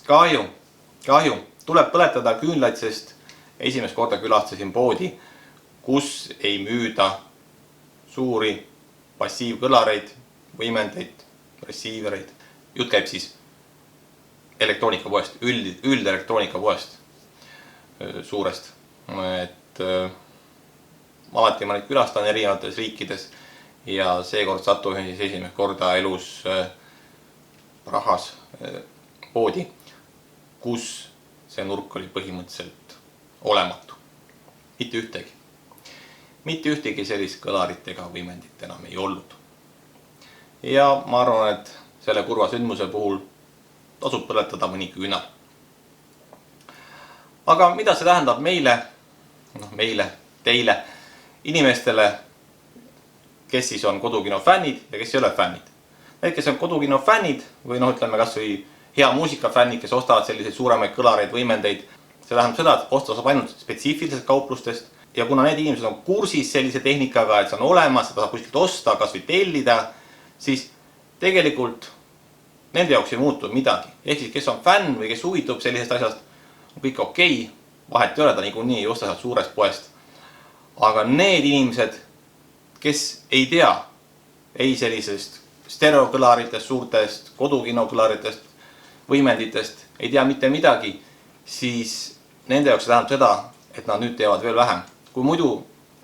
kahju. Tuleb põletada küünlaid, sest esimest korda külastasin poodi, kus ei müüda suuri passiivkõlareid, võimendeid, receivereid. Jutt käib siis elektroonikapoest, üldelektroonikapoest suurest. Alati ma neid külastan erinevates riikides ja seekord sattusin siis esimest korda elus rahas poodi, kus see nurk oli põhimõtteliselt olematu. Mitte ühtegi sellist kõlarit ega võimendit enam ei olnud. Ja ma arvan, et selle kurva sündmuse puhul tasub põletada mõni küünal. Aga mida see tähendab meile, teile, inimestele, kes siis on kodukino fännid ja kes ei ole fännid. Need, kes on kodukino fännid või ütleme kas või hea muusikafännid, kes ostavad selliseid suuremaid kõlareid, võimendeid, see tähendab seda, et osta saab ainult spetsiifilisest kauplustest ja kuna need inimesed on kursis sellise tehnikaga, et see on olemas, seda saab kuskilt osta, kas või tellida, siis tegelikult nende jaoks ei muutu midagi. Ehk siis, kes on fänn või kes huvitub sellisest asjast, on kõik okei, vahet ei ole, ta niikuinii ei osta sealt suurest poest. Aga need inimesed, kes ei tea ei sellisest stereokõlaritest, suurtest kodukinokõlaritest, võimenditest, ei tea mitte midagi, siis nende jaoks tähendab seda, et nad nüüd teevad veel vähem. Kui muidu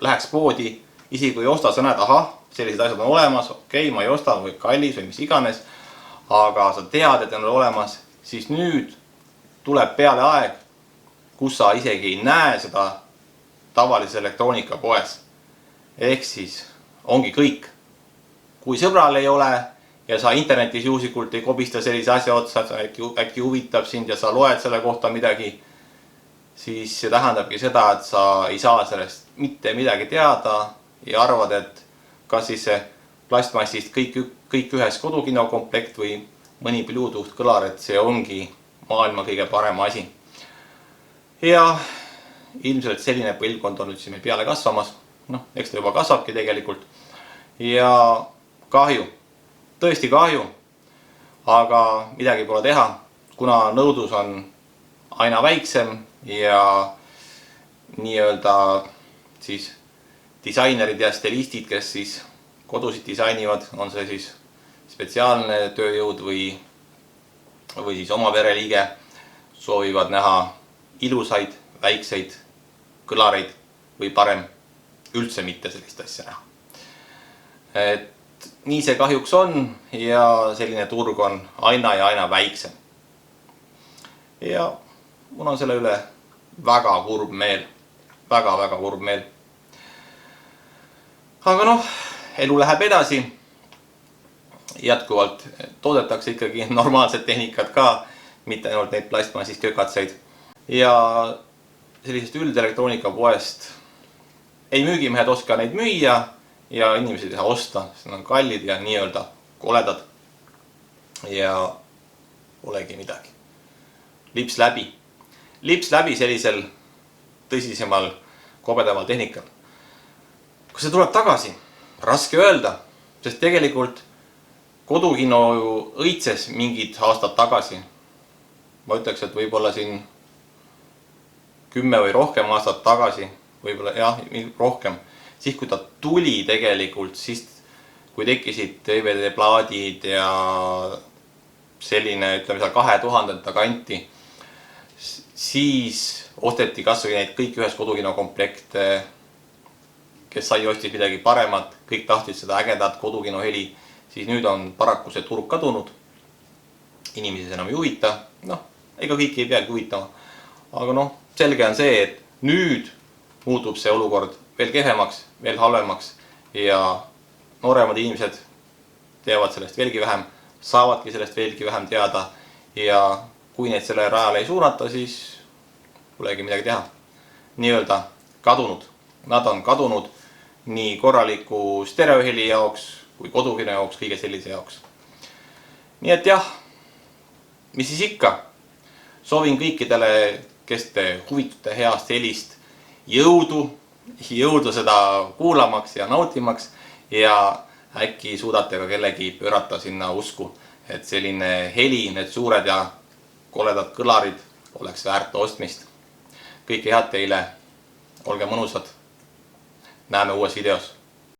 läheks poodi, isegi kui ei osta, sa näed, ahah, sellised asjad on olemas, okei, ma ei osta, või kallis või mis iganes, aga sa tead, et on olemas, siis nüüd tuleb peale aeg, kus sa isegi ei näe seda tavalises elektroonikapoes. Ehk siis ongi kõik. Kui sõbral ei ole ja sa internetis juhusikult ei kobista sellise asja otsa, äkki huvitab sind ja sa loed selle kohta midagi, siis see tähendabki seda, et sa ei saa sellest mitte midagi teada ja arvad, et kas siis see plastmassist kõik ühes kodukinokomplekt või mõni Bluetooth kõlar, et see ongi maailma kõige parem asi. Ja ilmselt selline põlvkond on nüüd siin meil peale kasvamas. Eks ta juba kasvabki tegelikult. Ja kahju, tõesti kahju, aga midagi pole teha, kuna nõudlus on aina väiksem ja nii-öelda siis disainerid ja stilistid, kes siis kodusid disainivad, on see siis spetsiaalne tööjõud või siis oma pereliige, soovivad näha ilusaid, väikseid kõlareid või parem üldse mitte sellist asja näha. Et nii see kahjuks on ja selline turg on aina ja aina väiksem. Ja mul on selle üle väga kurb meel, väga kurb meel. Aga elu läheb edasi. Jätkuvalt toodetakse ikkagi normaalset tehnikat ka, mitte ainult neid plastmassist kökatseid. Ja sellisest üldelektroonikapoest ei müügimehed oska neid müüa ja inimesed ei saa osta, sest nad on kallid ja nii-öelda koledad. Ja olegi midagi. Lips läbi sellisel tõsisemal, kobedamal tehnikal. Kas see tuleb tagasi? Raske öelda, sest tegelikult kodukino õitses mingid aastad tagasi. Ma ütleks, et võib-olla siin 10 või rohkem aastat tagasi, võib-olla jah, rohkem, siis kui ta tuli tegelikult, siis kui tekkisid DVD-plaadid ja selline, ütleme seal 2000 kanti, siis osteti kas või neid kõik ühes kodukinokomplekte, kes sai ostis midagi paremat, kõik tahtsid seda ägedat kodukino heli, siis nüüd on paraku see turg kadunud, inimesi enam ei huvita, ega kõik ei peagi huvitama, aga selge on see, et nüüd muutub see olukord veel kehvemaks, veel halvemaks ja nooremad inimesed teavad sellest veelgi vähem, saavadki sellest veelgi vähem teada ja kui neid selle rajale ei suunata, siis polegi midagi teha. Nii-öelda kadunud. Nad on kadunud nii korraliku stereoheli jaoks kui kodukino jaoks, kõige sellise jaoks. Nii et jah, mis siis ikka? Soovin kõikidele, kes te huvitute heast helist, jõudu seda kuulamaks ja nautimaks ja äkki suudate ka kellegi pöörata sinna usku, et selline heli, need suured ja koledad kõlarid oleks väärt ostmist. Kõike head teile, olge mõnusad, näeme uues videos.